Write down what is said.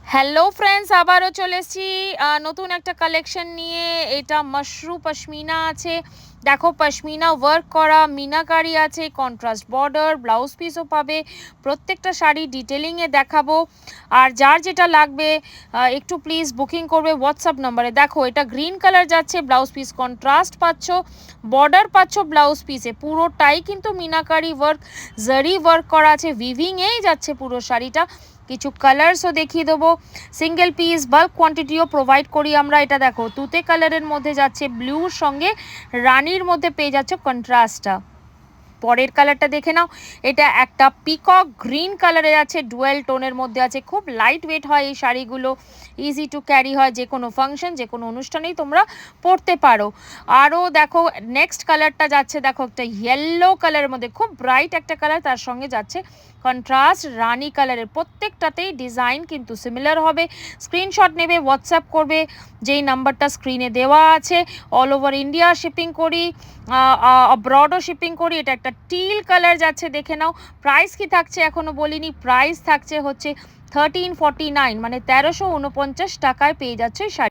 Hello friends, আবারও চলে এসেছি নতুন একটা কালেকশন নিয়ে। এটা মাশরু পশমিনা আছে, দেখো পশমিনা ওয়ার্ক করা মিনাকারি আছে, কন্ট্রাস্ট বর্ডার, ব্লাউজ পিসও পাবে। প্রত্যেকটা শাড়ি ডিটেলিংয়ে দেখাবো। আর যার যেটা লাগবে একটু প্লিজ বুকিং করবে হোয়াটসঅ্যাপ নাম্বারে। দেখো এটা গ্রিন কালার যাচ্ছে, ব্লাউজ পিস কন্ট্রাস্ট পাচ্ছ, বর্ডার পাচ্ছ ব্লাউজ পিসে, পুরোটাই কিন্তু মিনাকারি ওয়ার্ক, জারি ওয়ার্ক করা আছে, উইভিংয়েই যাচ্ছে পুরো শাড়িটা। কিছু কালার্সও দেখিয়ে দেবো, সিঙ্গেল পিস বাল্ক কোয়ান্টিটিও প্রোভাইড করি আমরা। এটা দেখো তুতে কালারের মধ্যে যাচ্ছে, ব্লুর সঙ্গে রানির মধ্যে পেয়ে যাচ্ছে কন্ট্রাস্টটা। পরের কালারটা দেখে নাও, এটা একটা পিকক গ্রিন কালারে আছে, ডুয়েল টোনের মধ্যে আছে, খুব লাইট ওয়েট হয় এই শাড়িগুলো, ইজি টু ক্যারি হয়, যে কোনো ফাংশন যে কোনো অনুষ্ঠানেই তোমরা পরতে পারো। আরও দেখো নেক্সট কালারটা যাচ্ছে, দেখো একটা ইয়েলো কালারের মধ্যে, খুব ব্রাইট একটা কালার, তার সঙ্গে যাচ্ছে কন্ট্রাস্ট রানি কালারের। প্রত্যেকটাতেই ডিজাইন কিন্তু সিমিলার হবে। স্ক্রিনশট নেবে, হোয়াটসঅ্যাপ করবে যেই নাম্বারটা স্ক্রিনে দেওয়া আছে। অল ওভার ইন্ডিয়া শিপিং করি, অব্রডও শিপিং করি। এটা একটা টিল কালার যাচ্ছে, দেখে নাও। প্রাইস কি থাকছে এখনও বলিনি, প্রাইস থাকছে হচ্ছে 1349, মানে 1349 টাকায় পেয়ে যাচ্ছে শাড়ি।